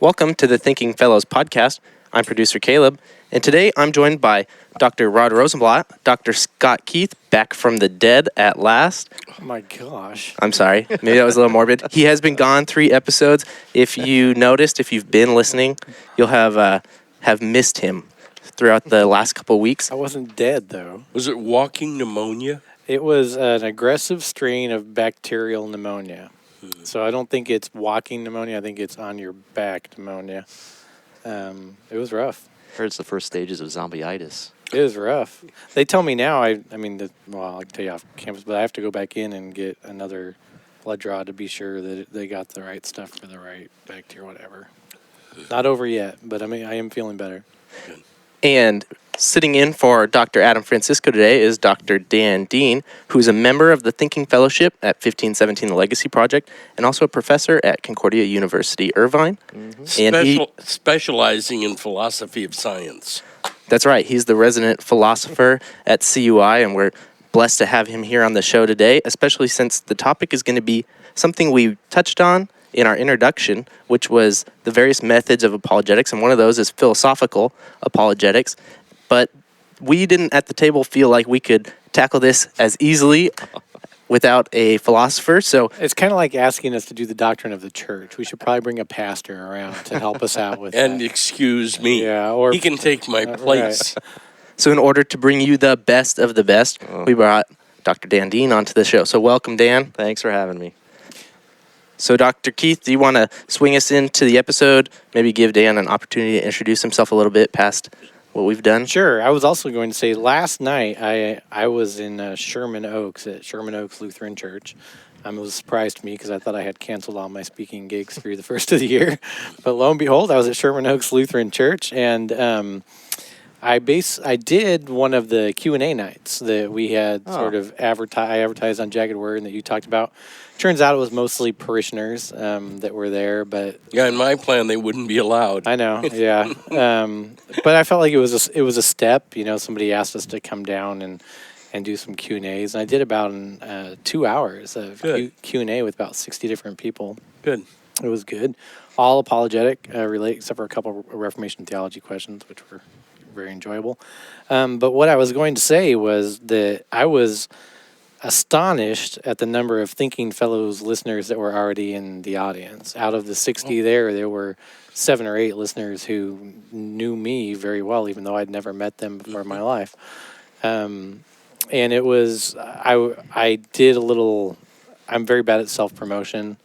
Welcome to the Thinking Fellows podcast. I'm producer Caleb, and today I'm joined by Dr. Rod Rosenblatt, Dr. Scott Keith, back from the dead at last. Oh my gosh. I'm sorry, maybe that was a little morbid. He has been gone 3 episodes. If you noticed, if you've been listening, you'll have missed him throughout the last couple of weeks. I wasn't dead, though. Was it walking pneumonia? It was an aggressive strain of bacterial pneumonia. So I don't think it's walking pneumonia. I think it's on your back pneumonia. It was rough. I heard it's the first stages of zombieitis. It was rough. They tell me now, I can tell you off campus, but I have to go back in and get another blood draw to be sure that they got the right stuff for the right bacteria, whatever. Not over yet, but I am feeling better. Good. And sitting in for Dr. Adam Francisco today is Dr. Dan Dean, who's a member of the Thinking Fellowship at 1517 The Legacy Project and also a professor at Concordia University, Irvine. Mm-hmm. And specializing in philosophy of science. That's right. He's the resident philosopher at CUI, and we're blessed to have him here on the show today, especially since the topic is going to be something we touched on in our introduction, which was the various methods of apologetics, and one of those is philosophical apologetics. But we didn't at the table feel like we could tackle this as easily without a philosopher. So it's kind of like asking us to do the doctrine of the church. We should probably bring a pastor around to help us out with and that. Excuse me. Yeah, or he can take my place. Right. So in order to bring you the best of the best, we brought Dr. Dan Dean onto the show. So welcome, Dan. Thanks for having me. So Dr. Keith, do you want to swing us into the episode? Maybe give Dan an opportunity to introduce himself a little bit past what we've done? Sure. I was also going to say last night I was in Sherman Oaks at Sherman Oaks Lutheran Church. It was a surprise to me because I thought I had canceled all my speaking gigs through the first of the year. But lo and behold, I was at Sherman Oaks Lutheran Church, and I did one of the Q&A nights that we had sort of advertised on Jagged Word and that you talked about. Turns out it was mostly parishioners that were there, but yeah, in my plan they wouldn't be allowed. I know, yeah. But I felt like it was a step. You know, somebody asked us to come down and do some Q&As, and I did about 2 hours of Q&A with about 60 different people. Good. It was good. All apologetic related, except for a couple of Reformation theology questions, which were very enjoyable. But what I was going to say was that I was astonished at the number of Thinking Fellows listeners that were already in the audience. Out of the 60 there were 7 or 8 listeners who knew me very well, even though I'd never met them before in my life. And it was, I did a little, I'm very bad at self-promotion.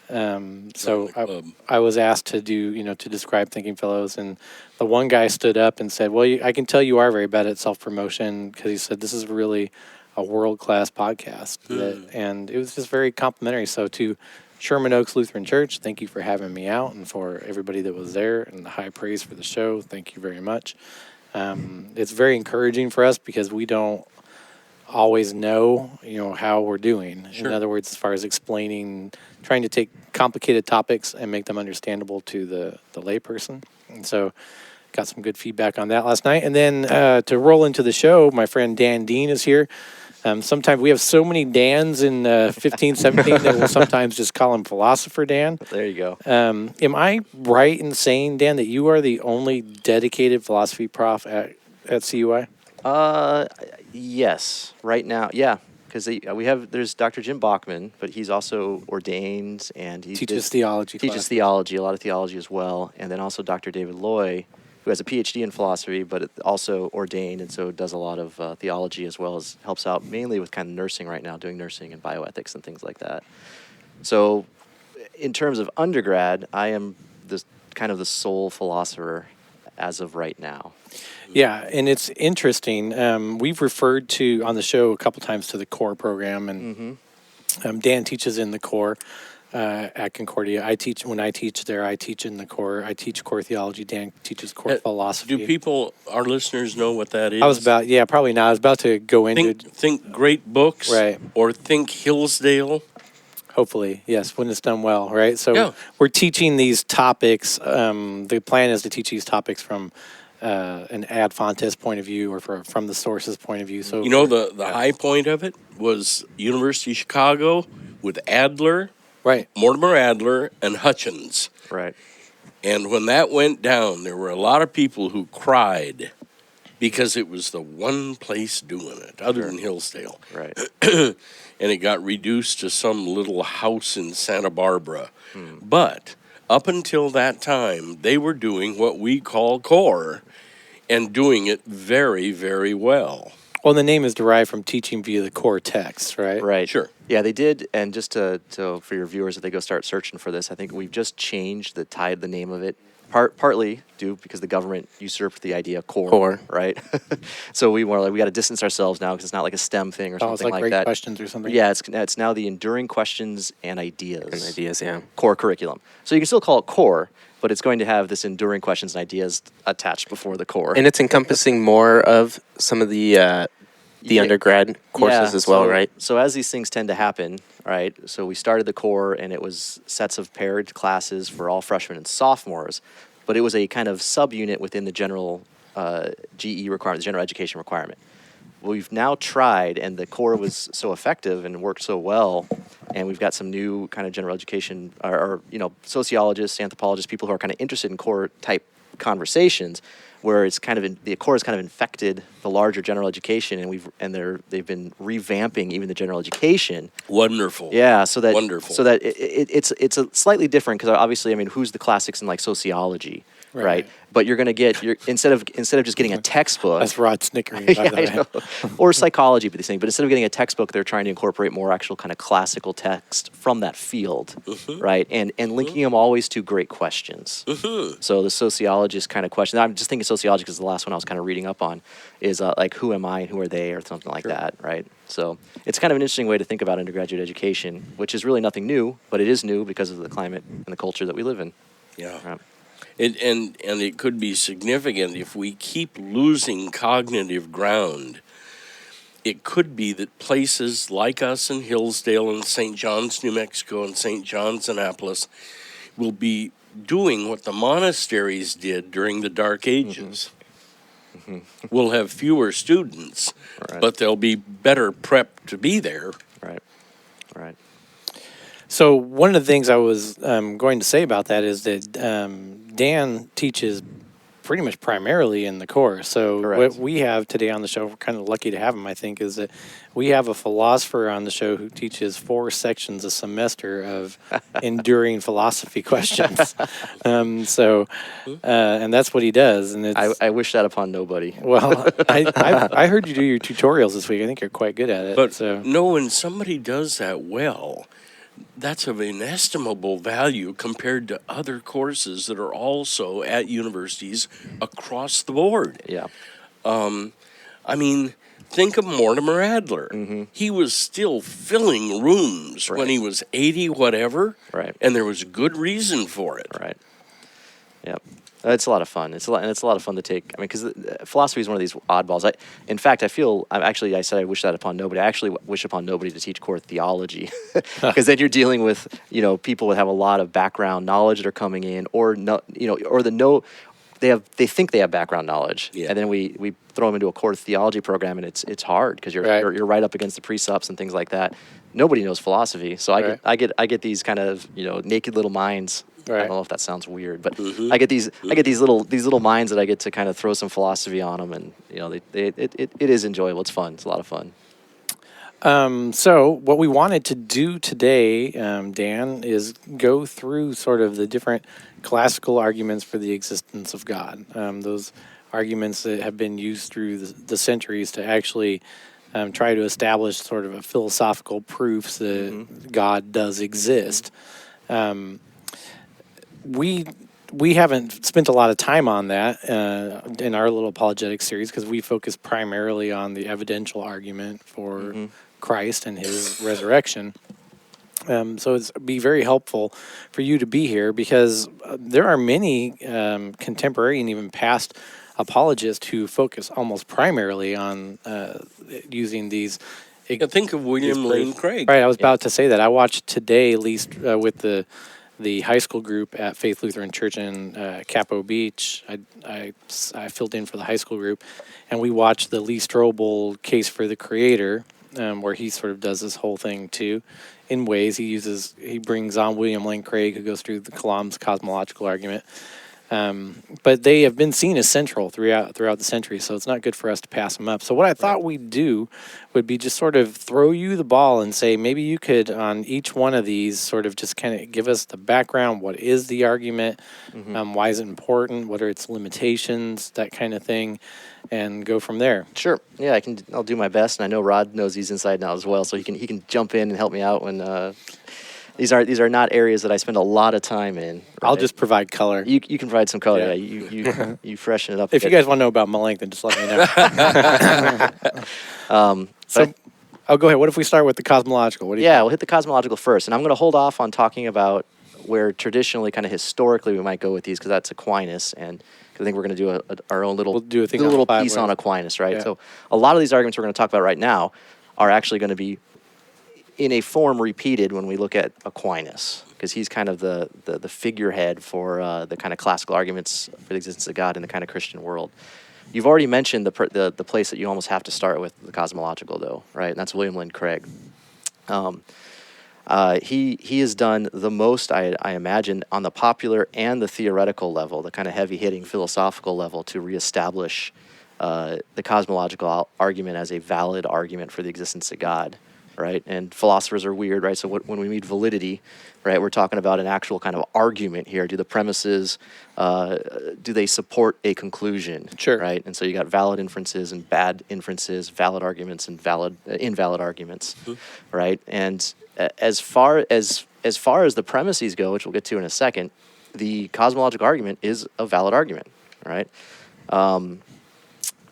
So I was asked to do, to describe Thinking Fellows, and the one guy stood up and said, well, I can tell you are very bad at self-promotion, because he said, this is really a world-class podcast. And it was just very complimentary. So to Sherman Oaks Lutheran Church, thank you for having me out, and for everybody that was there, and the high praise for the show. Thank you very much. It's very encouraging for us because we don't always know, how we're doing. Sure. In other words, as far as explaining, trying to take complicated topics and make them understandable to the layperson. And so got some good feedback on that last night. And then to roll into the show, my friend Dan Dean is here. Sometimes we have so many Dans in 1517 that we'll sometimes just call him Philosopher Dan. There you go. Am I right in saying, Dan, that you are the only dedicated philosophy prof at CUI? Yes. Right now, yeah. Because there's Dr. Jim Bachman, but he's also ordained and he teaches theology. Teaches theology, a lot of theology as well. And then also Dr. David Loy, who has a PhD in philosophy, but also ordained, and so does a lot of theology as well as helps out mainly with kind of nursing right now, doing nursing and bioethics and things like that. So in terms of undergrad, I am the sole philosopher as of right now. Yeah, and it's interesting. We've referred to on the show a couple times to the core program, and Dan teaches in the core at Concordia. When I teach there, I teach in the core. I teach core theology. Dan teaches core philosophy. Do our listeners know what that is? Probably not. I was about to go into think great books, right? Or think Hillsdale. Hopefully, yes, when it's done well, right? So we're teaching these topics. The plan is to teach these topics from an ad fontes point of view, or from the source's point of view. So the high point of it was University of Chicago with Adler, right? Mortimer Adler and Hutchins, right? And when that went down, there were a lot of people who cried because it was the one place doing it, other than Hillsdale. Right. And it got reduced to some little house in Santa Barbara. But up until that time, they were doing what we call core and doing it very, very well. Well, the name is derived from teaching via the core text, right? Right. Sure. Yeah, they did. And just to for your viewers, if they go start searching for this, I think we've just changed the name of it. Partly due because the government usurped the idea of core. Right? So we got to distance ourselves now because it's not like a STEM thing or Oh, it's something like like great that. questions or something. Yeah, it's now the enduring questions and ideas. Yeah. Core curriculum. So you can still call it core, but it's going to have this enduring questions and ideas attached before the core. And it's encompassing more of some of the undergrad courses as well, right? So as these things tend to happen, right? So we started the core, and it was sets of paired classes for all freshmen and sophomores, but it was a kind of subunit within the general GE requirement, the general education requirement. We've now tried, and the core was so effective and worked so well, and we've got some new kind of general education, or sociologists, anthropologists, people who are kind of interested in core type conversations, where it's kind of the core has kind of infected the larger general education, and they've been revamping even the general education. Wonderful. Yeah, so that Wonderful. it's a slightly different because obviously, I mean, who's the classics in like sociology, right? But you're going to get instead of just getting a textbook. That's Rod snickering. Yeah, I know. Or psychology, but thing. But instead of getting a textbook, they're trying to incorporate more actual kind of classical text from that field, right? And linking them always to great questions. So the sociologist kind of question. I'm just thinking sociology because the last one I was kind of reading up on is like who am I and who are they or something like that, right? So it's kind of an interesting way to think about undergraduate education, which is really nothing new, but it is new because of the climate and the culture that we live in. Yeah. Right. And it could be significant if we keep losing cognitive ground. It could be that places like us in Hillsdale and St. John's, New Mexico, and St. John's, Annapolis will be doing what the monasteries did during the Dark Ages. We'll have fewer students, but they'll be better prepped to be there. Right. So one of the things I was going to say about that is that Dan teaches pretty much primarily in the core. So what we have today on the show, we're kind of lucky to have him, I think, is that we have a philosopher on the show who teaches 4 sections a semester of enduring philosophy questions. And that's what he does. And it's, I wish that upon nobody. well, I heard you do your tutorials this week. I think you're quite good at it. But so. no, when somebody does that well, that's of inestimable value compared to other courses that are also at universities across the board. Yeah. I mean, think of Mortimer Adler. He was still filling rooms when he was 80, whatever. Right. And there was good reason for it. Right. Yep. It's a lot of fun. It's a lot of fun to take. I mean, because philosophy is one of these oddballs. I said I wish that upon nobody. I actually wish upon nobody to teach core theology, because then you're dealing with people that have a lot of background knowledge that are coming in, they think they have background knowledge, and then we throw them into a core theology program, and it's hard because you're right up against the precepts and things like that. Nobody knows philosophy, so I get these kind of naked little minds. Right. I don't know if that sounds weird, but I get these little minds that I get to kind of throw some philosophy on them, and it is enjoyable. It's fun. It's a lot of fun. So what we wanted to do today, Dan, is go through sort of the different classical arguments for the existence of God. Those arguments that have been used through the centuries to actually try to establish sort of a philosophical proofs that God does exist. We haven't spent a lot of time on that in our little apologetics series because we focus primarily on the evidential argument for Christ and his resurrection. So it'd be very helpful for you to be here because there are many contemporary and even past apologists who focus almost primarily on using these. Think of William Lane Craig. Right, I was about to say that. I watched today, at least with the high school group at Faith Lutheran Church in Capo Beach. I filled in for the high school group, and we watched the Lee Strobel Case for the Creator, where he sort of does this whole thing too. in ways. He brings on William Lane Craig, who goes through the Kalam's cosmological argument. But they have been seen as central throughout the century, so it's not good for us to pass them up. So what I thought we'd do would be just sort of throw you the ball and say maybe you could, on each one of these, sort of just kind of give us the background. What is the argument? Why is it important? What are its limitations? That kind of thing, and go from there. Sure. Yeah, I'll do my best, and I know Rod knows these inside now as well, so he can jump in and help me out when. These are not areas that I spend a lot of time in. Right? I'll just provide color. You can provide some color. Yeah. You freshen it up. If you guys want to know about Melanchthon, just let me know. Go ahead. What if we start with the cosmological? What do you think? We'll hit the cosmological first, and I'm going to hold off on talking about where traditionally, kind of historically, we might go with these because that's Aquinas, and I think we're going to do our own little piece on Aquinas, right? Yeah. So a lot of these arguments we're going to talk about right now are actually going to be in a form repeated when we look at Aquinas, because he's kind of the figurehead for the kind of classical arguments for the existence of God in the kind of Christian world. You've already mentioned the place that you almost have to start with, the cosmological, though, right? And that's William Lane Craig. He has done the most, I imagine, on the popular and the theoretical level, the kind of heavy-hitting philosophical level, to reestablish the cosmological argument as a valid argument for the existence of God. Right, and philosophers are weird, right? So when we mean validity, right, we're talking about an actual kind of argument here. Do the premises, do they support a conclusion? Sure. Right, and so you got valid inferences and bad inferences, valid arguments and invalid arguments, right? And as far as the premises go, which we'll get to in a second, the cosmological argument is a valid argument, right?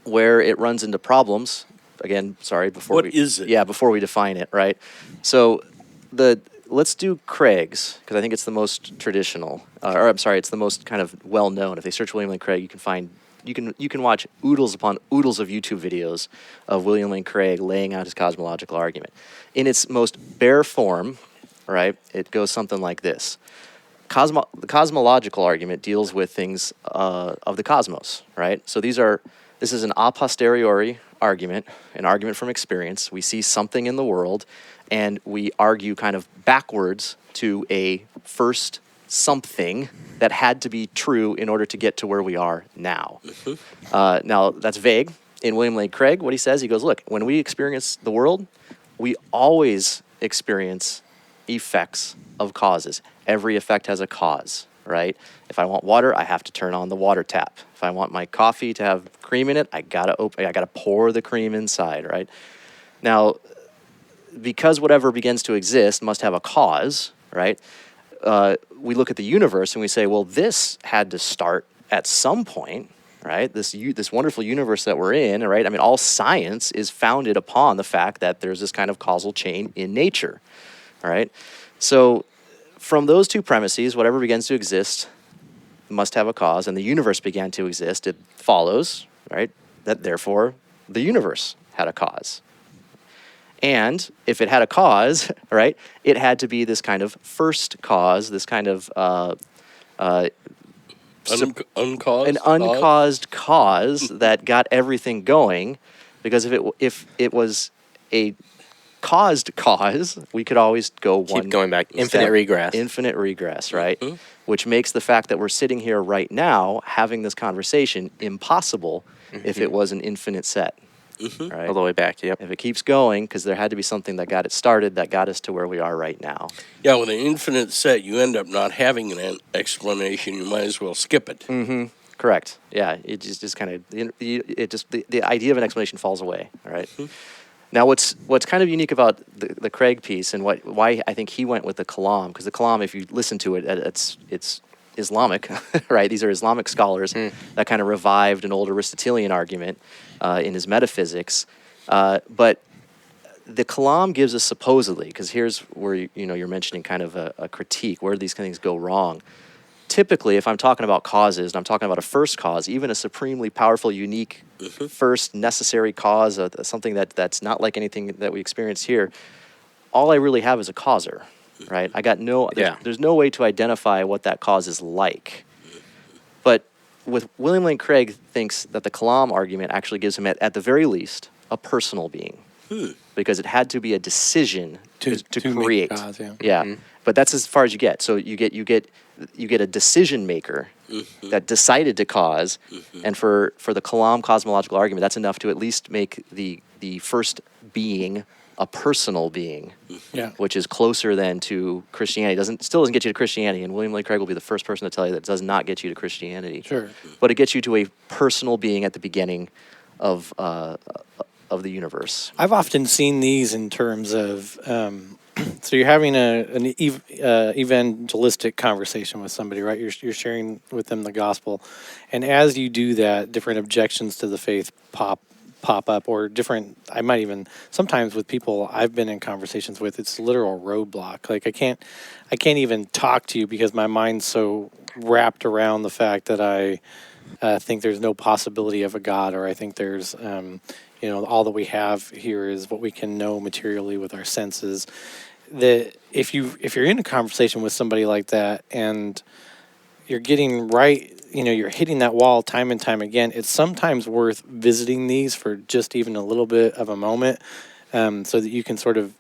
Where it runs into problems. Again, sorry, before we define it, right? So let's do Craig's, because I think it's the most traditional, it's the most kind of well-known. If they search William Lane Craig, you can watch oodles upon oodles of YouTube videos of William Lane Craig laying out his cosmological argument. In its most bare form, right, it goes something like this. The cosmological argument deals with things of the cosmos, right? So this is an a posteriori argument, an argument from experience. We see something in the world, and we argue kind of backwards to a first something that had to be true in order to get to where we are now. Now, that's vague. In William Lane Craig, what he says, he goes, look, when we experience the world, we always experience effects of causes. Every effect has a cause, right? If I want water, I have to turn on the water tap. If I want my coffee to have cream in it, I gotta pour the cream inside, right? Now, because whatever begins to exist must have a cause, right? We look at the universe and we say, well, this had to start at some point, right? This wonderful universe that we're in, right? I mean, all science is founded upon the fact that there's this kind of causal chain in nature, all right? So from those two premises, whatever begins to exist must have a cause, and the universe began to exist. It follows, right, that therefore the universe had a cause. And if it had a cause, right, it had to be this kind of first cause, this kind of uncaused cause that got everything going. Because if it was a caused cause, we could always keep going back. Infinite regress, right? Mm-hmm. Which makes the fact that we're sitting here right now having this conversation impossible if it was an infinite set. Right? All the way back, yep. If it keeps going, because there had to be something that got it started that got us to where we are right now. Yeah, with an infinite set, you end up not having an explanation. You might as well skip it. Mm-hmm. Correct. Yeah, it just kind of the idea of an explanation falls away. All right. Mm-hmm. Now, what's kind of unique about the Craig piece and why I think he went with the Kalam, because the Kalam, if you listen to it, it's Islamic, right? These are Islamic scholars that kind of revived an old Aristotelian argument in his metaphysics. But the Kalam gives us supposedly, because here's where you're mentioning kind of a critique, where these things go wrong. Typically, if I'm talking about causes, and I'm talking about a first cause, even a supremely powerful, unique first necessary cause, something that's not like anything that we experience here, all I really have is a causer, right? I got there's no way to identify what that cause is like. But with William Lane Craig thinks that the Kalam argument actually gives him, at the very least, a personal being, because it had to be a decision to make create. gods, yeah. Yeah, but that's as far as you get. So you get a decision maker that decided to cause, and for the Kalam cosmological argument, that's enough to at least make the first being a personal being, Yeah. which is closer than to Christianity. Still doesn't get you to Christianity, and William Lane Craig will be the first person to tell you that does not get you to Christianity. Sure. But it gets you to a personal being at the beginning of the universe. I've often seen these in terms of so you're having an evangelistic conversation with somebody, right? You're sharing with them the gospel, and as you do that, different objections to the faith pop up, or different. I might even sometimes with people I've been in conversations with, it's literal roadblock. Like I can't even talk to you because my mind's so wrapped around the fact that I think there's no possibility of a God, or I think there's all that we have here is what we can know materially with our senses. That if you're in a conversation with somebody like that and you're getting right, you're hitting that wall time and time again, it's sometimes worth visiting these for just even a little bit of a moment, so that you can sort of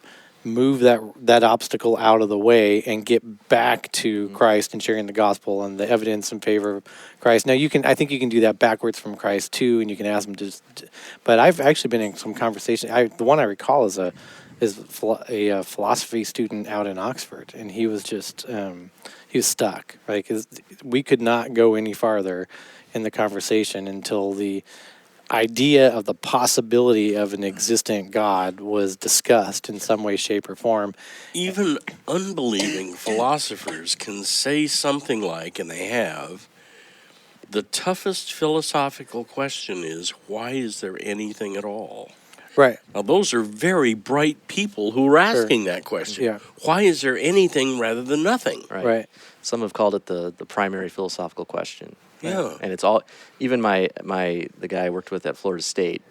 move that obstacle out of the way and get back to Christ and sharing the gospel and the evidence in favor of Christ. Now I think you can do that backwards from Christ too, and you can ask them but I've actually been in some conversation. The one I recall is a philosophy student out in Oxford, and he was just he was stuck, right? 'Cause we could not go any farther in the conversation until the idea of the possibility of an existent God was discussed in some way, shape, or form. Even unbelieving philosophers can say something like, and they have, the toughest philosophical question is, why is there anything at all? Right. Now, those are very bright people who are asking that question. Yeah. Why is there anything rather than nothing? Right. Some have called it the primary philosophical question. Yeah. And it's all, even the guy I worked with at Florida State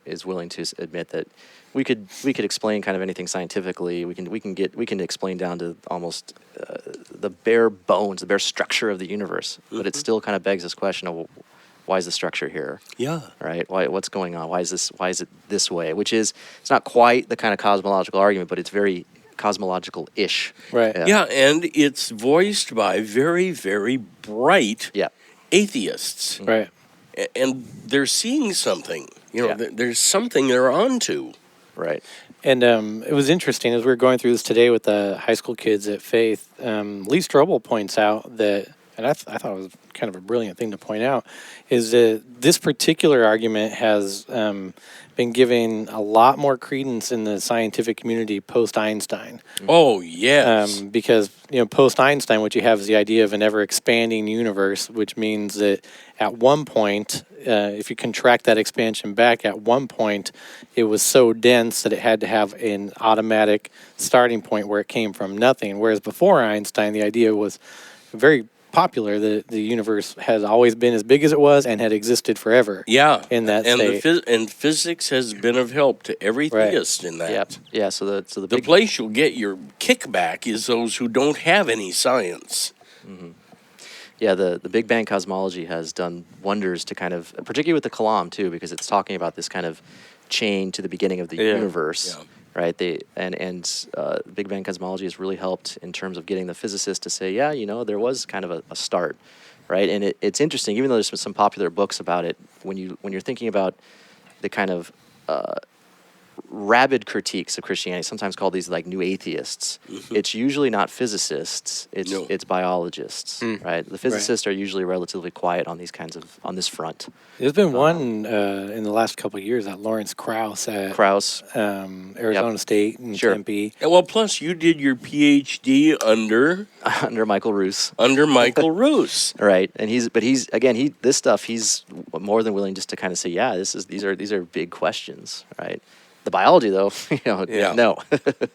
is willing to admit that we could explain kind of anything scientifically. We can explain down to almost the bare bones, the bare structure of the universe. But it still kind of begs this question of, why is the structure here? Yeah. Right? What's going on? Why is it this way? Which is, it's not quite the kind of cosmological argument, but it's very cosmological-ish. Right. Yeah, and it's voiced by very, very bright Yeah. atheists. Right. And they're seeing something. Yeah. There's something they're onto. Right. And it was interesting as we were going through this today with the high school kids at Faith. Lee Strobel points out that, and I thought it was kind of a brilliant thing to point out, is that this particular argument has been given a lot more credence in the scientific community post-Einstein. Oh, yes. Because, post-Einstein, what you have is the idea of an ever-expanding universe, which means that at one point, if you contract that expansion back, at one point, it was so dense that it had to have an automatic starting point where it came from nothing. Whereas before Einstein, the idea was very popular that the universe has always been as big as it was and had existed forever. Yeah. In that and state. And physics has been of help to every Right. theist in that. Yep. Yeah. So the The big place you'll get your kickback is those who don't have any science. Yeah, the Big Bang cosmology has done wonders to kind of, particularly with the Kalam too, because it's talking about this kind of chain to the beginning of the universe, Yeah. right? Big Bang cosmology has really helped in terms of getting the physicists to say, yeah, there was kind of a start, right? And it's interesting, even though there's some popular books about it, when you're thinking about the kind of rabid critiques of Christianity, sometimes called these like new atheists. It's usually not physicists; it's biologists, right? The physicists are usually relatively quiet on on this front. There's been one in the last couple of years, that Lawrence Krauss at Arizona State in Sure. Tempe. And well, plus you did your PhD under Under Michael Roos, Michael Roos. right? And he's this stuff he's more than willing just to kind of say, yeah, these are big questions, right? The biology, though, Yeah. no.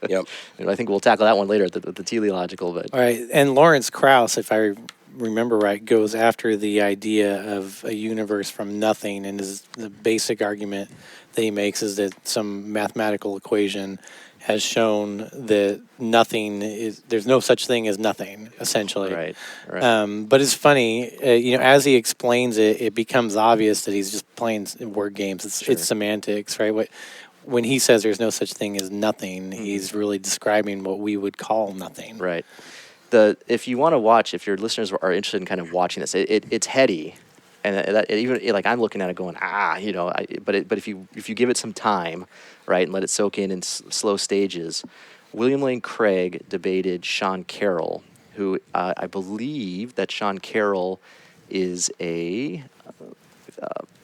Yep. I think we'll tackle that one later, the teleological. But All right, and Lawrence Krauss, if I remember right, goes after the idea of a universe from nothing, and the basic argument that he makes is that some mathematical equation has shown that there's no such thing as nothing, essentially. right. But it's funny, as he explains it, it becomes obvious that he's just playing word games. It's semantics, right? when he says there's no such thing as nothing, he's really describing what we would call nothing. Right. If you want to watch, if your listeners are interested in kind of watching this, it's heady, and like I'm looking at it going, but if you give it some time, right, and let it soak in slow stages. William Lane Craig debated Sean Carroll, who I believe that Sean Carroll is a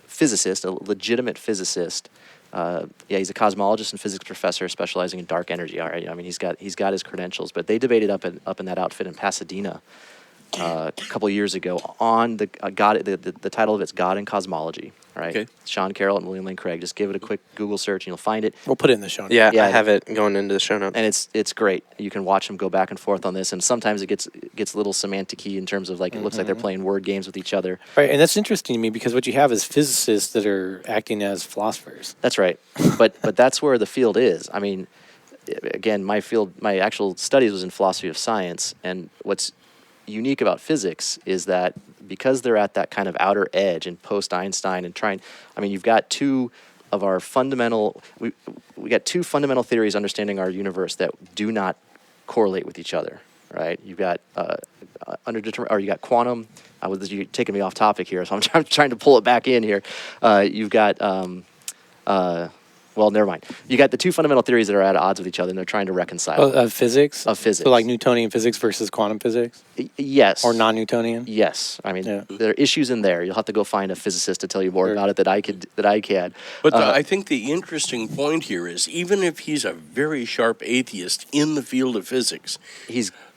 physicist, a legitimate physicist. He's a cosmologist and physics professor specializing in dark energy. All right, I mean he's got his credentials, but they debated up in that outfit in Pasadena a couple of years ago on the title of it's God and Cosmology. Right, Okay. Sean Carroll and William Lane Craig. Just give it a quick Google search and you'll find it. We'll put it in the show notes. Yeah, Yeah. I have it going into the show notes. And it's great. You can watch them go back and forth on this, and sometimes it gets a little semantic-y in terms of like it looks like they're playing word games with each other. Right, and that's interesting to me because what you have is physicists that are acting as philosophers. That's right. But that's where the field is. I mean, again, my actual studies was in philosophy of science, and what's unique about physics is that because they're at that kind of outer edge and post-Einstein and you've got two fundamental theories understanding our universe that do not correlate with each other, right? You've got you got quantum. You're taking me off topic here, so I'm trying to pull it back in here. You've got well, never mind. You got the two fundamental theories that are at odds with each other, and they're trying to reconcile. Of physics? Of physics. So like Newtonian physics versus quantum physics? Yes. Or non-Newtonian? Yes. I mean, Yeah. there are issues in there. You'll have to go find a physicist to tell you more Sure. about it that I can. But I think the interesting point here is even if he's a very sharp atheist in the field of physics,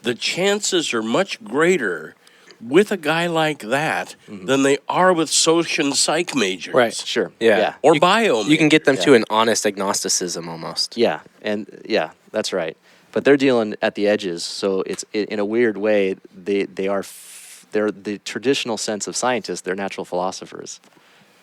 the chances are much greater with a guy like that than they are with social and psych majors. Right. Sure. Yeah. Or bio. You can get them Yeah. to an honest agnosticism almost. Yeah, that's right. But they're dealing at the edges, so it's in a weird way. They're the traditional sense of scientists. They're natural philosophers,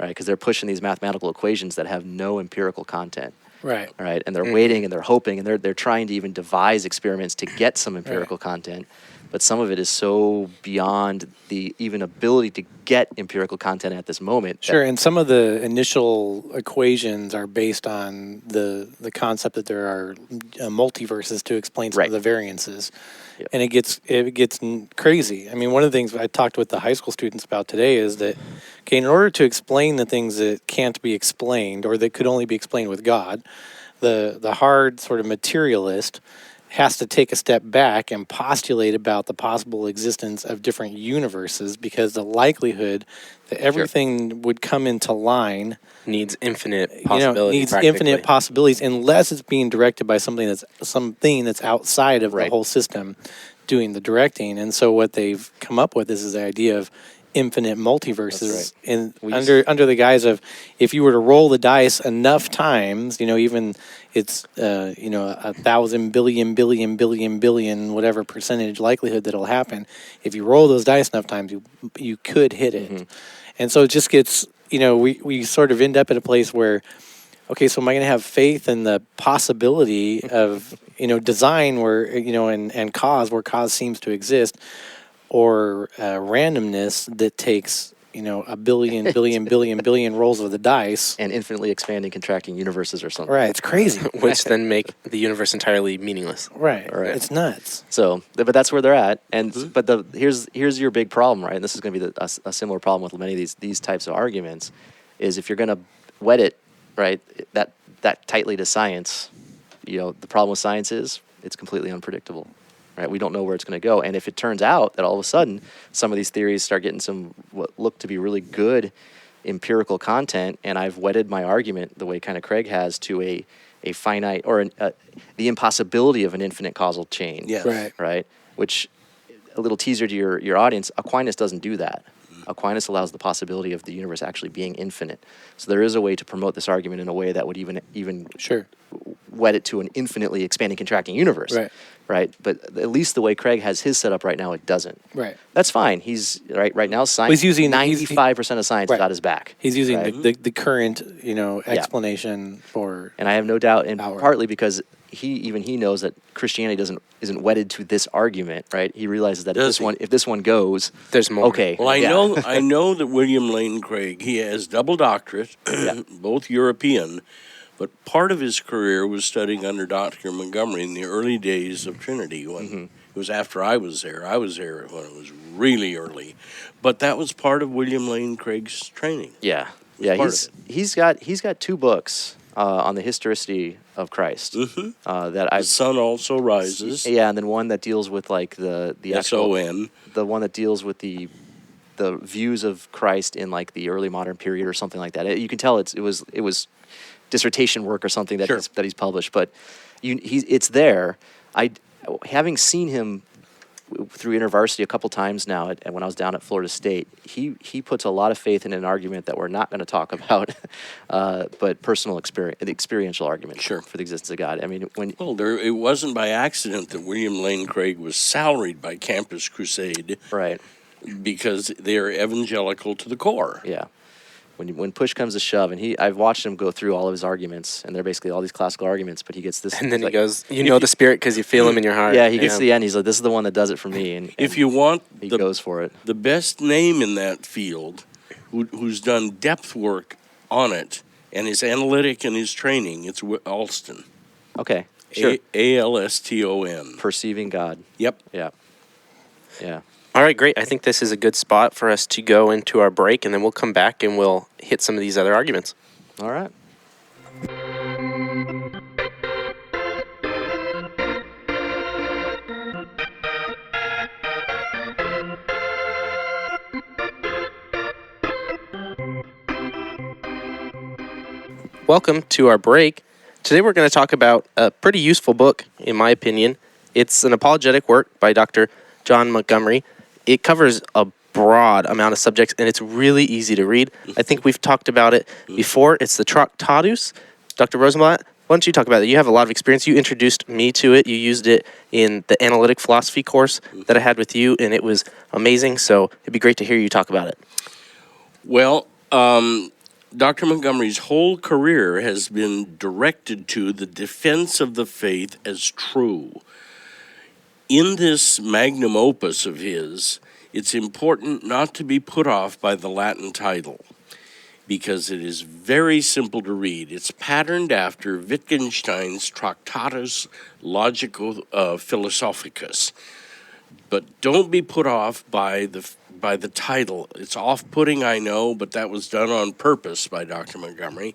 right? Because they're pushing these mathematical equations that have no empirical content. Right. Right, and they're waiting and they're hoping and they're trying to even devise experiments to get some empirical content, but some of it is so beyond the even ability to get empirical content at this moment. Sure, and some of the initial equations are based on the concept that there are multiverses to explain some Right. of the variances. Yep. And it gets crazy. I mean, one of the things I talked with the high school students about today is that, okay, in order to explain the things that can't be explained or that could only be explained with God, the hard sort of materialist has to take a step back and postulate about the possible existence of different universes because the likelihood that everything would come into line Needs infinite possibilities. needs practically. infinite possibilities unless it's being directed by something that's outside of Right. the whole system doing the directing. And so what they've come up with is the idea of infinite multiverses under the guise of if you were to roll the dice enough times, even it's 1,000 billion whatever percentage likelihood that'll happen. If you roll those dice enough times, you could hit it. And so it just gets we sort of end up at a place where, okay, so am I going to have faith in the possibility of design where and cause where cause seems to exist, or randomness that takes a billion rolls of the dice and infinitely expanding, contracting universes or something. Right, it's crazy. Which then make the universe entirely meaningless. Right, Right. it's nuts. So, but that's where they're at, and here's your big problem, right? And this is going to be a similar problem with many of these types of arguments, is if you're going to wed it, right, that tightly to science, the problem with science is it's completely unpredictable, right? We don't know where it's going to go, and if it turns out that all of a sudden some of these theories start getting some what look to be really good empirical content, and I've wedded my argument the way kind of Craig has to a finite or the impossibility of an infinite causal chain. Yes. Right. Which, a little teaser to your audience, Aquinas doesn't do that. Aquinas allows the possibility of the universe actually being infinite. So there is a way to promote this argument in a way that would even Sure. wed it to an infinitely expanding, contracting universe. Right. But at least the way Craig has his set up right now, it doesn't. Right. That's fine. He's right now. Science. He's using 95% of science right. got his back. He's using right? the current explanation for. And I have no doubt, and Our. partly because he knows that Christianity isn't wedded to this argument, right? He realizes that if this one goes, There's more. Okay. Well, I know that William Lane Craig, he has double doctorate, both European, But part of his career was studying under Dr. Montgomery in the early days of Trinity. When it was after I was there. I was there when it was really early. But that was part of William Lane Craig's training. Yeah, Was yeah. part of He's got 2 books on the historicity of Christ that The I've. sun also rises. Yeah, and then one that deals with like the actual, S-O-N. the one that deals with the views of Christ in like the early modern period or something like that. You can tell it was dissertation work or something that Sure. he's published, but it's there. Having seen him through InterVarsity a couple times now, when I was down at Florida State, he puts a lot of faith in an argument that we're not going to talk about, but personal experience, the experiential argument Sure. for the existence of God. I mean, Well, it wasn't by accident that William Lane Craig was salaried by Campus Crusade, right, because they're evangelical to the core. yeah. When push comes to shove, and I've watched him go through all of his arguments, and they're basically all these classical arguments, but he gets this. And then he like, goes, you know the Spirit because you feel him in your heart. yeah, he gets to the end, he's like, this is the one that does it for me, and If you want he goes for it. the best name in that field, who's done depth work on it and is analytic in his training, it's Alston. Okay, sure. Alston. Perceiving God. Yep. Yeah. Yeah. All right, great. I think this is a good spot for us to go into our break, and then we'll come back and we'll hit some of these other arguments. All right. Welcome to our break. Today we're going to talk about a pretty useful book, in my opinion. It's an apologetic work by Dr. John Montgomery. It covers a broad amount of subjects, and it's really easy to read. I think we've talked about it before. It's the Tractatus. Dr. Rosenblatt, why don't you talk about it? You have a lot of experience. You introduced me to it. You used it in the analytic philosophy course that I had with you, and it was amazing. So it'd be great to hear you talk about it. Well, Dr. Montgomery's whole career has been directed to the defense of the faith as true. In this magnum opus of his, it's important not to be put off by the Latin title, because it is very simple to read. It's patterned after Wittgenstein's Tractatus Logico-Philosophicus. But don't be put off by the title. It's off-putting, I know, but that was done on purpose by Dr. Montgomery.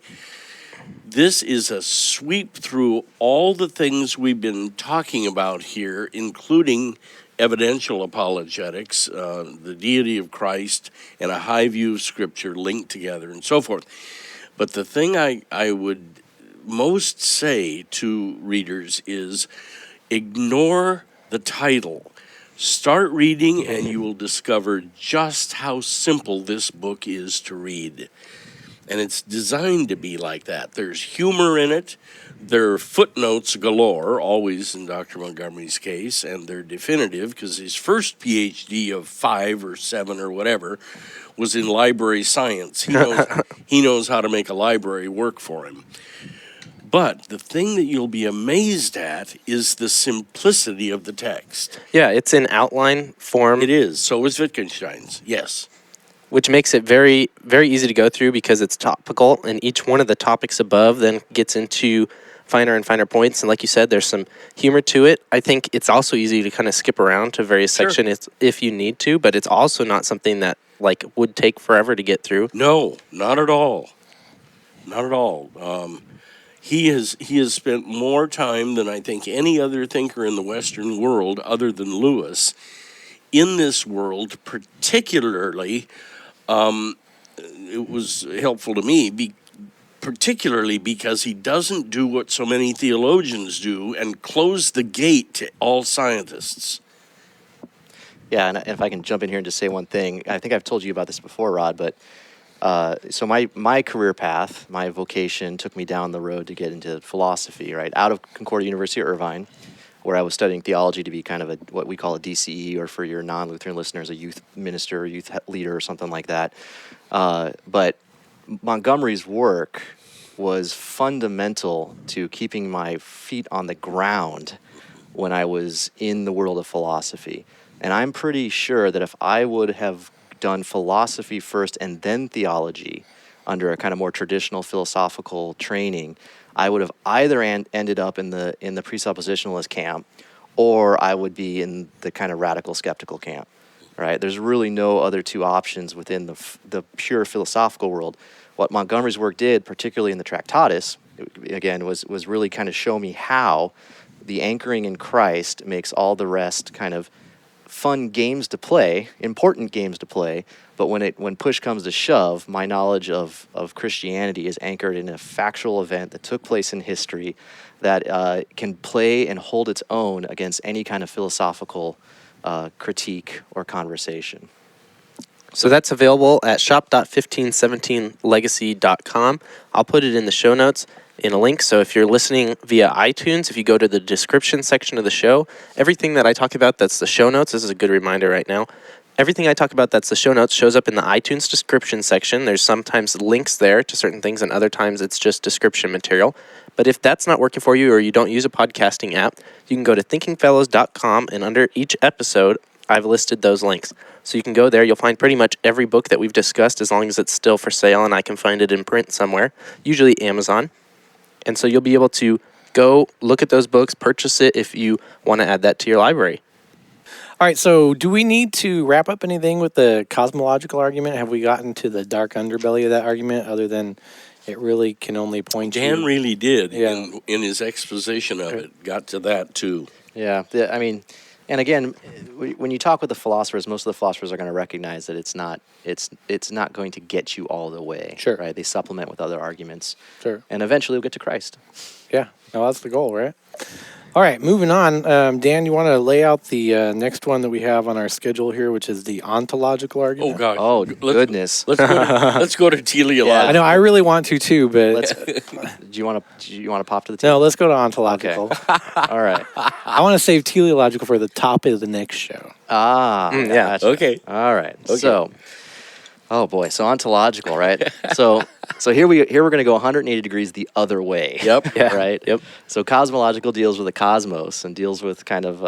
This is a sweep through all the things we've been talking about here, including evidential apologetics, the deity of Christ, and a high view of Scripture linked together, and so forth. But the thing I would most say to readers is ignore the title. Start reading, and you will discover just how simple this book is to read. And it's designed to be like that. There's humor in it. There are footnotes galore, always in Dr. Montgomery's case, and they're definitive because his first PhD of 5 or 7 or whatever was in library science. He knows how to make a library work for him. But the thing that you'll be amazed at is the simplicity of the text. Yeah, it's in outline form. It is. So is Wittgenstein's, yes. Which makes it very, very easy to go through because it's topical, and each one of the topics above then gets into finer and finer points. And like you said, there's some humor to it. I think it's also easy to kind of skip around to various sections if you need to, but it's also not something that like would take forever to get through. No, not at all. Not at all. He has spent more time than I think any other thinker in the Western world, other than Lewis, in this world. Particularly, it was helpful to me, particularly because he doesn't do what so many theologians do and close the gate to all scientists. Yeah, and if I can jump in here and just say one thing, I think I've told you about this before, Rod, but so my career path, my vocation took me down the road to get into philosophy, right? Out of Concordia University at Irvine, where I was studying theology to be kind of what we call a DCE, or for your non-Lutheran listeners, a youth minister, a youth leader, or something like that. But Montgomery's work was fundamental to keeping my feet on the ground when I was in the world of philosophy. And I'm pretty sure that if I would have done philosophy first and then theology, under a kind of more traditional philosophical training, I would have either ended up in the presuppositionalist camp, or I would be in the kind of radical skeptical camp. Right? There's really no other two options within the pure philosophical world. What Montgomery's work did, particularly in the Tractatus, again, was really kind of show me how the anchoring in Christ makes all the rest kind of fun games to play, important games to play, but when push comes to shove, my knowledge of Christianity is anchored in a factual event that took place in history that can play and hold its own against any kind of philosophical critique or conversation. So that's available at shop.1517legacy.com. I'll put it in the show notes in a link. So if you're listening via iTunes, if you go to the description section of the show, everything that I talk about that's the show notes, this is a good reminder right now, everything I talk about that's the show notes shows up in the iTunes description section. There's sometimes links there to certain things, and other times it's just description material. But if that's not working for you, or you don't use a podcasting app, you can go to thinkingfellows.com, and under each episode, I've listed those links. So you can go there. You'll find pretty much every book that we've discussed, as long as it's still for sale and I can find it in print somewhere, usually Amazon. And so you'll be able to go look at those books, purchase it if you want to add that to your library. All right, so do we need to wrap up anything with the cosmological argument? Have we gotten to the dark underbelly of that argument, other than it really can only point Dan really did Yeah. in his exposition of it. Got to that too. Yeah, I mean, and again, when you talk with the philosophers, most of the philosophers are going to recognize that it's not going to get you all the way. Sure. Right? They supplement with other arguments. Sure. And eventually we'll get to Christ. Yeah, no, that's the goal, right? All right, moving on. Dan, you want to lay out the next one that we have on our schedule here, which is the ontological argument? Oh gosh. Oh, goodness. Let's go to teleological. I know, I really want to too, but Do you want to pop to the table? no, let's go to ontological. All right. I want to save teleological for the top of the next show. Yeah. Gotcha. Okay. All right. Okay. So, oh boy, so ontological, right? so here we're going to go 180 degrees the other way. Yep. Yeah. Right. Yep. So cosmological deals with the cosmos and deals with kind of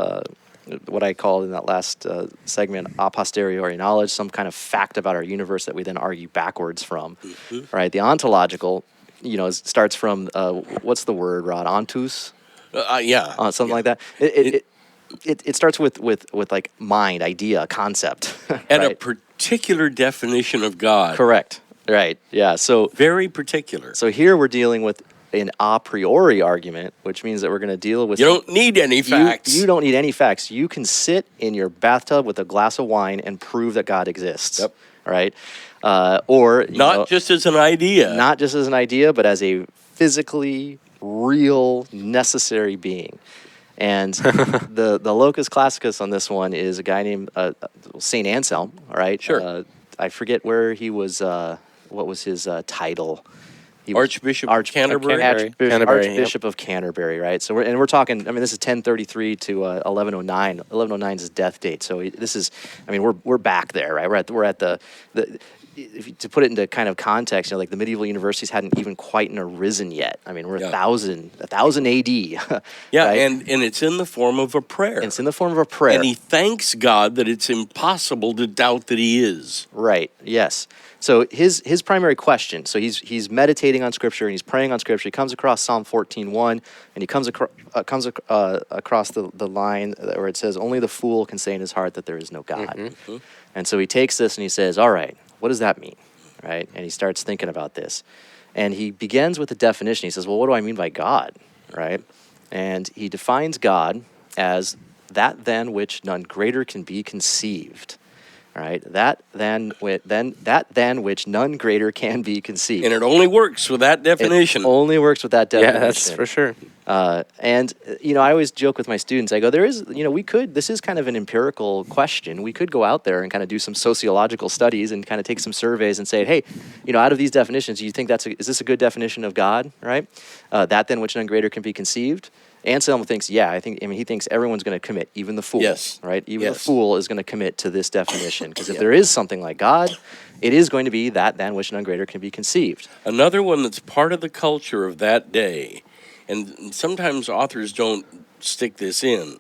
what I called in that last segment a posteriori knowledge, some kind of fact about our universe that we then argue backwards from. Mm-hmm. Right. The ontological, starts from what's the word, Rod? Ontus. Yeah. Something like that. It starts with like mind, idea, concept. And right? a particular definition of God. Correct. Right. Yeah. So Very particular. here we're dealing with an a priori argument, which means that we're going to deal with. You don't need any facts. You don't need any facts. You can sit in your bathtub with a glass of wine and prove that God exists. Yep. Right. Or Not just as an idea. not just as an idea, but as a physically real, necessary being. And the locus classicus on this one is a guy named Saint Anselm. All right. Sure. I forget where he was. What was his title? He was Archbishop of Canterbury. Archbishop of Canterbury, right? So we're talking. I mean, this is 1033 to 1109. 1109 is his death date. So this is. I mean, we're back there, right? We're at the to put it into kind of context, like the medieval universities hadn't even quite arisen yet. I mean, we're 1000 AD. Yeah, right? and it's in the form of a prayer. And it's in the form of a prayer. And he thanks God that it's impossible to doubt that he is. Right. Yes. So his primary question. So he's meditating on Scripture and he's praying on Scripture. He comes across Psalm 14:1, and he comes across the line where it says, "Only the fool can say in his heart that there is no God." Mm-hmm. And so he takes this and he says, "All right, what does that mean?" Right? And he starts thinking about this, and he begins with a definition. He says, "Well, what do I mean by God?" Right? And he defines God as that than which none greater can be conceived. Right, that than which none greater can be conceived. And it only works with that definition. It only works with that definition. Yeah, that's for sure. And I always joke with my students. I go, there is, this is kind of an empirical question. We could go out there and kind of do some sociological studies and kind of take some surveys and say, hey, out of these definitions, do you think is this a good definition of God? Right, that than which none greater can be conceived. Anselm thinks, he thinks everyone's going to commit, even the fool. Yes. Right? Even Yes. the fool is going to commit to this definition. Because if there is something like God, it is going to be that than which none greater can be conceived. Another one that's part of the culture of that day, and sometimes authors don't stick this in,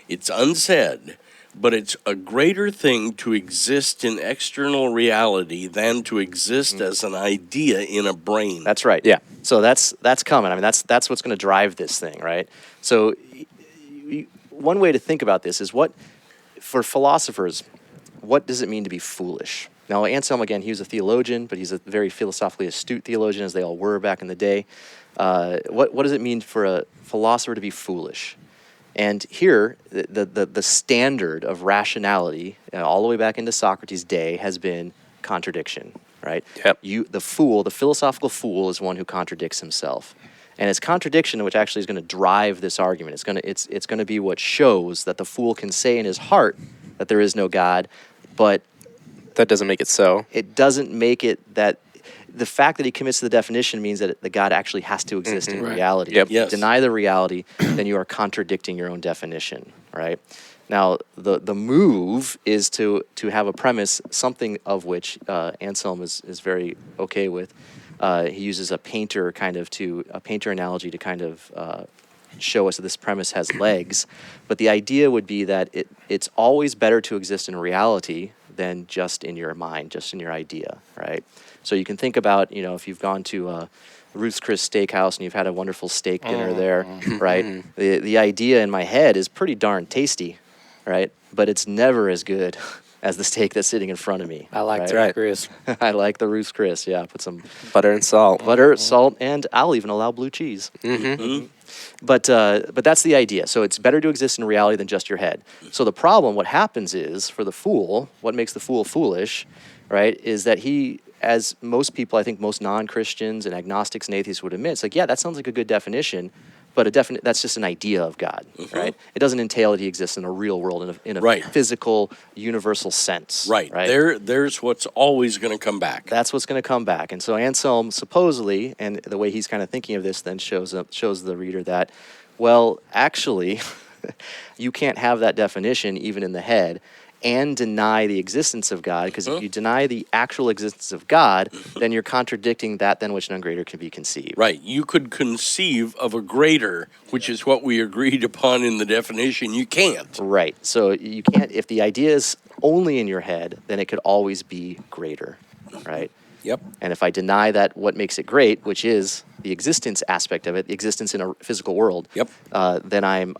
it's unsaid, but it's a greater thing to exist in external reality than to exist as an idea in a brain. That's right. Yeah. So that's coming. I mean, that's what's going to drive this thing, right? So one way to think about this is for philosophers, what does it mean to be foolish? Now, Anselm, again, he was a theologian, but he's a very philosophically astute theologian, as they all were back in the day. What does it mean for a philosopher to be foolish? And here, the standard of rationality, all the way back into Socrates' day, has been contradiction, right? Yep. The philosophical fool is one who contradicts himself. And it's contradiction which actually is going to drive this argument. It's going to be what shows that the fool can say in his heart that there is no God, but That doesn't make it so. it doesn't make it that the fact that he commits to the definition means that the God actually has to exist in Right. reality. Yep. If you Yes. deny the reality, then you are contradicting your own definition, right? Now, the move is to have a premise, something of which Anselm is very okay with. He uses a painter analogy to kind of show us that this premise has legs. But the idea would be that it's always better to exist in reality than just in your mind, just in your idea, right? So you can think about, if you've gone to Ruth's Chris Steakhouse and you've had a wonderful steak dinner there, right? The idea in my head is pretty darn tasty, right? But it's never as good as the steak that's sitting in front of me. I like right? the Right. Chris. I like the Ruth's Chris, yeah. Put some Butter and salt. butter, salt, and I'll even allow blue cheese. But that's the idea. So it's better to exist in reality than just your head. So the problem, what happens is, for the fool, what makes the fool foolish, right, is that he, as most people, I think most non-Christians and agnostics and atheists would admit, it's like, yeah, that sounds like a good definition, but that's just an idea of God, right? It doesn't entail that he exists in a real world, in a Right. physical, universal sense. Right. There's what's always going to come back. That's what's going to come back. And so Anselm supposedly, and the way he's kind of thinking of this then shows the reader that, well, actually, you can't have that definition even in the head and deny the existence of God, because if you deny the actual existence of God, then you're contradicting that than which none greater can be conceived. Right. You could conceive of a greater, which is what we agreed upon in the definition. You can't. Right. So you can't, if the idea is only in your head, then it could always be greater, right? Yep. And if I deny that what makes it great, which is the existence aspect of it, the existence in a physical world, Yep. then I'm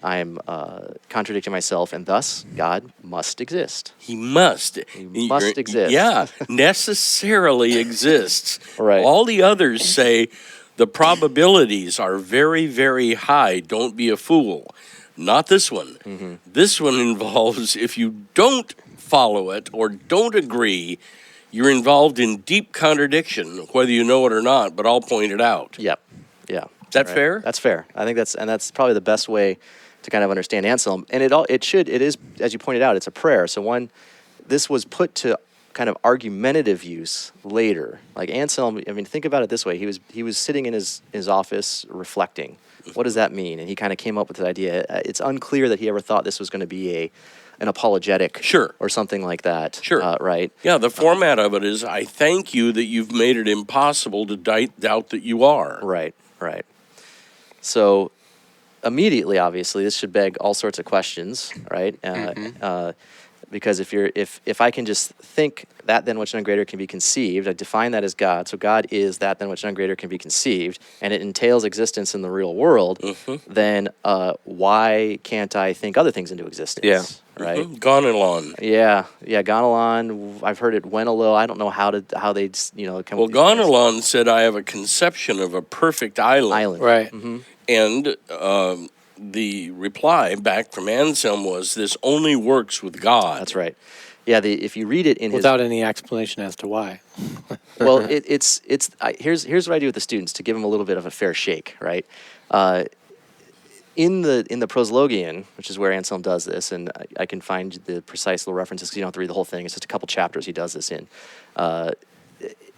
contradicting myself, and thus God must exist. He must. He must exist. Yeah, necessarily exists. Right. All the others say the probabilities are very, very high. Don't be a fool. Not this one. Mm-hmm. This one involves if you don't follow it or don't agree, you're involved in deep contradiction, whether you know it or not, but I'll point it out. Yep. Yeah. Is that fair? That's fair. I think that's probably the best way to kind of understand Anselm. And it is, as you pointed out, it's a prayer. So this was put to kind of argumentative use later. Like Anselm, I mean, think about it this way. He was sitting in his office reflecting. What does that mean? And he kind of came up with the idea. It's unclear that he ever thought this was going to be an apologetic, Sure, or something like that. Sure. Right? Yeah, the format of it is, I thank you that you've made it impossible to doubt that you are. Right. So immediately, obviously, this should beg all sorts of questions, right? Because if I can just think that then which none greater can be conceived, I define that as God. So God is that then which none greater can be conceived, and it entails existence in the real world. Then why can't I think other things into existence? Yeah. Right. Gonalon. Yeah. Gonalon. I've heard it Wenelo. I don't know how they come. Well, with these things. Gonalon said, I have a conception of a perfect island. Right. And the reply back from Anselm was, this only works with God. That's right. Yeah. If you read it in Without any explanation as to why. well, here's what I do with the students to give them a little bit of a fair shake, right? In the Proslogion, which is where Anselm does this, and I can find the precise little references because you don't have to read the whole thing. It's just a couple chapters he does this in.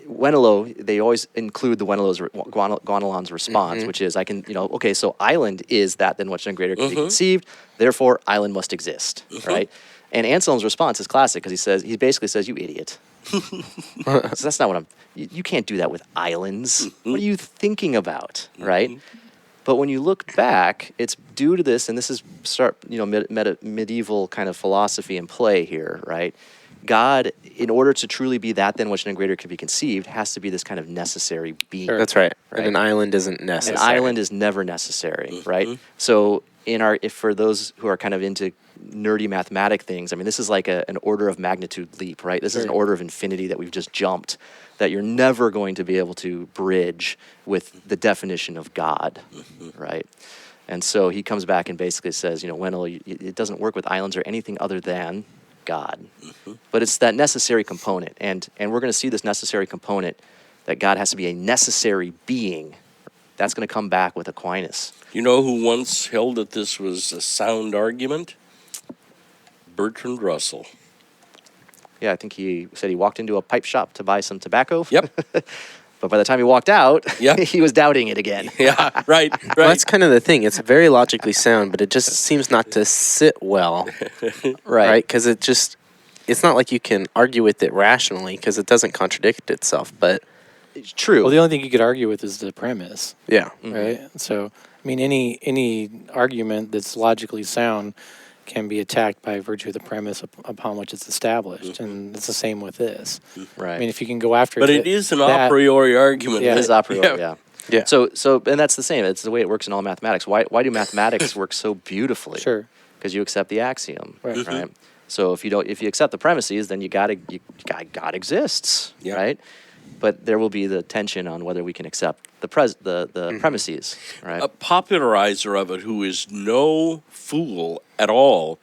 Wenelo, they always include the Gonalon's response, which is, okay, so island is that then which none greater can be conceived, therefore island must exist, right? And Anselm's response is classic because he basically says, you idiot. So that's not what you can't do that with islands. What are you thinking about, right? But when you look back, it's due to this, and this is medieval kind of philosophy in play here, right? God, in order to truly be that than which none greater could be conceived, has to be this kind of necessary being. That's right. Right. And an island isn't necessary. An island is never necessary, right? So if for those who are kind of into nerdy mathematic things, I mean, this is like an order of magnitude leap, right? This is an order of infinity that we've just jumped, that you're never going to be able to bridge with the definition of God, right? And so he comes back and basically says, Wendell, it doesn't work with islands or anything other than God. But it's that necessary component. And we're going to see this necessary component, that God has to be a necessary being. That's going to come back with Aquinas. You know who once held that this was a sound argument? Bertrand Russell. Yeah, I think he said he walked into a pipe shop to buy some tobacco. Yep. But by the time he walked out, Yep. he was doubting it again. Yeah, right. Well, that's kind of the thing. It's very logically sound, but it just seems not to sit well, right? Because it's not like you can argue with it rationally, because it doesn't contradict itself. But It's true. Well, the only thing you could argue with is the premise, yeah, right? So, I mean, any argument that's logically sound can be attacked by virtue of the premise upon which it's established, and it's the same with this. right. I mean, if you can go after But it, it is an a priori argument. Yeah. It is a priori, yeah. yeah. So, and that's the same. It's the way it works in all mathematics. Why do mathematics work so beautifully? Sure. Because you accept the axiom, Right. right? So if you accept the premises, then God exists, Yeah. right? But there will be the tension on whether we can accept the premises, right? A popularizer of it who is no fool at all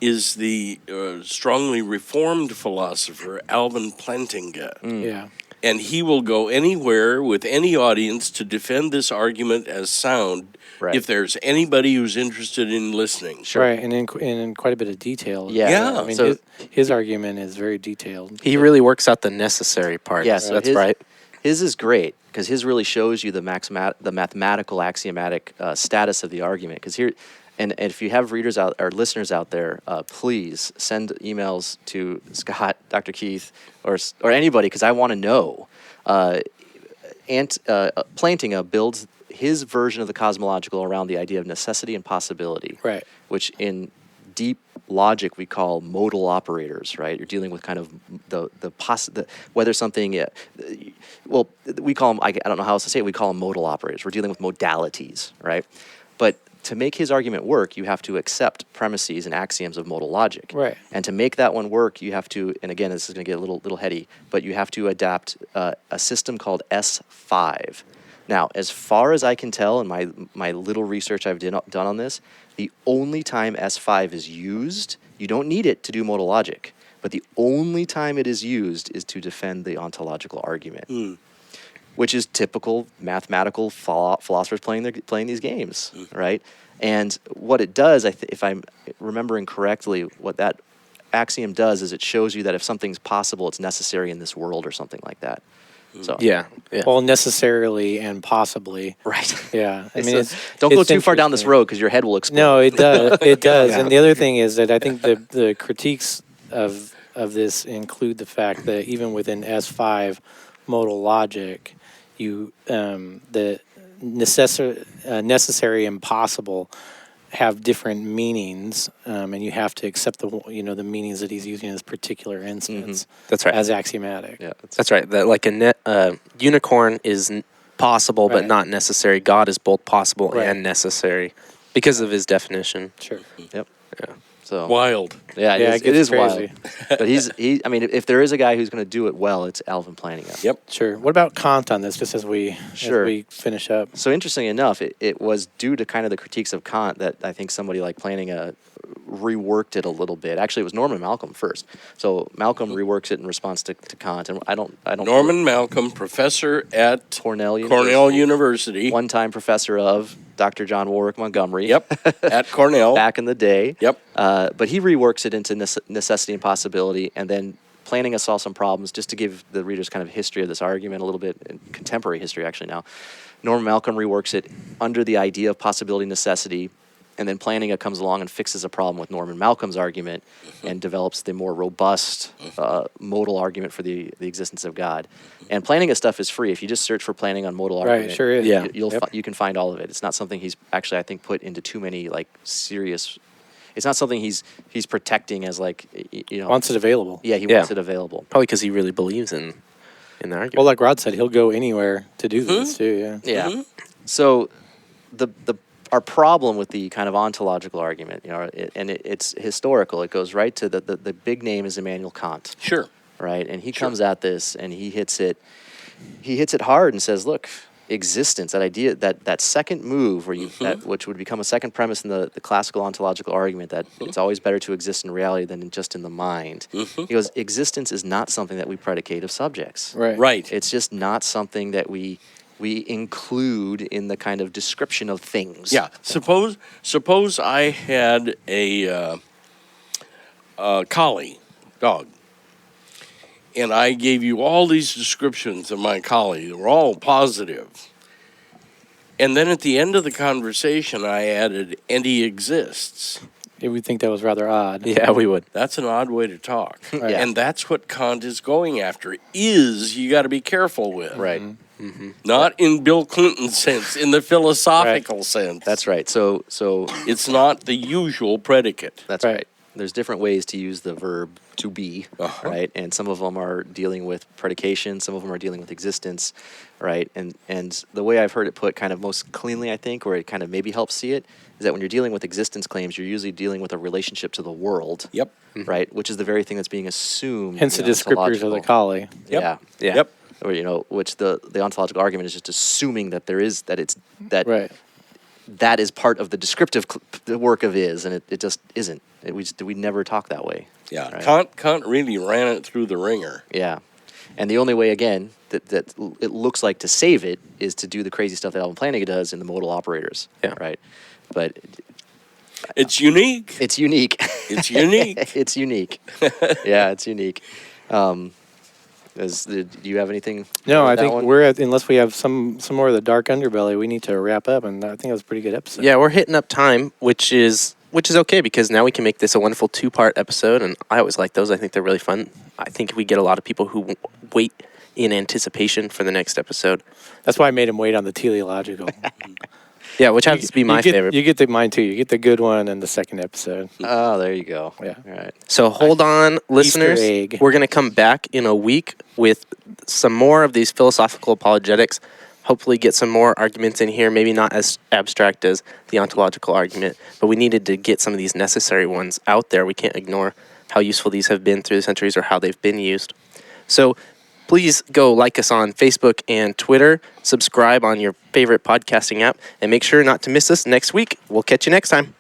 is the strongly reformed philosopher Alvin Plantinga. Yeah. And he will go anywhere with any audience to defend this argument as sound Right. if there's anybody who's interested in listening. Right, and in quite a bit of detail. Yeah. Yeah. I mean, So- his argument is very detailed. He really works out the necessary part. Yeah, so that's right. His is great because his really shows you the mathematical axiomatic status of the argument. Because here, and if you have readers out or listeners out there, please send emails to Scott, Dr. Keith, or anybody, because I want to know. Plantinga builds his version of the cosmological around the idea of necessity and possibility, Right. which in deep logic we call modal operators, right? You're dealing with kind of whether something, well, we call them, I don't know how else to say it, we call them modal operators. We're dealing with modalities, right? But to make his argument work, you have to accept premises and axioms of modal logic. Right. And to make that one work, you have to, and again, this is going to get a little heady, but you have to adapt a system called S5. Now, as far as I can tell in my little research I've done on this, the only time S5 is used, you don't need it to do modal logic, but the only time it is used is to defend the ontological argument, which is typical mathematical philosophers playing these games, right? And what it does, if I'm remembering correctly, what that axiom does is it shows you that if something's possible, it's necessary in this world or something like that. So Yeah. Well, necessarily and possibly. right. Yeah. I mean, Don't go it's too far down this interesting. road because your head will explode. No, it does. It does. Yeah. And the other thing is that I think the critiques of this include the fact that even within S5 modal logic, the necessary and possible have different meanings, and you have to accept the meanings that he's using in this particular instance. That's right. As axiomatic. Yeah. That's right. That like a unicorn is possible but Right. not necessary. God is both possible Right. and necessary because of his definition. Sure. Yep. Yeah. So Wild. yeah, Yeah, it it is gets wild. crazy. But I mean, if there is a guy who's going to do it well, it's Alvin Plantinga. Yep. Sure. What about Kant on this, just as we finish up? So interestingly enough, it was due to kind of the critiques of Kant that I think somebody like Plantinga reworked it a little bit. Actually, it was Norman Malcolm first. So Malcolm reworks it in response to Kant, and I don't. Norman Malcolm, professor at Cornell University. one-time professor of Dr. John Warwick Montgomery. Yep. At Cornell. Back in the day. Yep. But he reworks it into necessity and possibility, and then Plantinga saw some problems. Just to give the readers kind of history of this argument a little bit, contemporary history actually now. Norman Malcolm reworks it under the idea of possibility necessity, And then Plantinga comes along and fixes a problem with Norman Malcolm's argument and develops the more robust modal argument for the existence of God. And Plantinga stuff is free. If you just search for Plantinga on modal argument, sure is. Yeah. you can find all of it. It's not something he's actually, I think, put into too many like serious. It's not something he's protecting as like Wants it available. Yeah, he wants it available. Probably because he really believes in the argument. Well, like Rod said, he'll go anywhere to do this too. Yeah. Yeah. So our problem with the kind of ontological argument, it's historical. It goes right to the big name is Immanuel Kant, Sure. right? And he comes at this and he hits it hard and says, look, existence, that idea, that second move where which would become a second premise in the classical ontological argument that it's always better to exist in reality than just in the mind. He goes, existence is not something that we predicate of subjects. Right. It's just not something that we include in the kind of description of things. Yeah. Suppose I had a collie dog, and I gave you all these descriptions of my collie that were all positive. And then at the end of the conversation, I added, and he exists. Yeah, we think that was rather odd. Yeah, we would. That's an odd way to talk. Right. And that's what Kant is going after, is you got to be careful with. Right. Not in Bill Clinton's sense, in the philosophical sense. That's right. So It's not the usual predicate. that's Right. right. There's different ways to use the verb to be, right? And some of them are dealing with predication, some of them are dealing with existence, right? And the way I've heard it put kind of most cleanly, I think, where it kind of maybe helps see it, is that when you're dealing with existence claims, you're usually dealing with a relationship to the world, Yep. right? Which is the very thing that's being assumed. Hence the in descriptors of the ontological- collie. Yeah. Yeah. Yep. Or which the ontological argument is just assuming that Right. that is part of the descriptive the work of is, and it just isn't. We never talk that way. Yeah. Right. Kant really ran it through the ringer. Yeah, and the only way again that it looks like to save it is to do the crazy stuff that Alvin Plantinga does in the modal operators. Yeah. Right. But It's unique. it's unique. It's unique. It's unique. Yeah, it's unique. Do you have anything? No, with I that think one? we're at, unless we have some more of the dark underbelly, we need to wrap up, and I think that was a pretty good episode. Yeah, we're hitting up time, which is okay because now we can make this a wonderful 2-part episode, and I always like those. I think they're really fun. I think we get a lot of people who wait in anticipation for the next episode. That's why I made him wait on the teleological. Yeah, which happens to be my favorite. You get mine too. You get the good one and the second episode. Oh, there you go. Yeah. All right. So hold on, listeners. egg. We're going to come back in a week with some more of these philosophical apologetics. Hopefully get some more arguments in here, maybe not as abstract as the ontological argument, but we needed to get some of these necessary ones out there. We can't ignore how useful these have been through the centuries or how they've been used. So please go like us on Facebook and Twitter, subscribe on your favorite podcasting app, and make sure not to miss us next week. We'll catch you next time.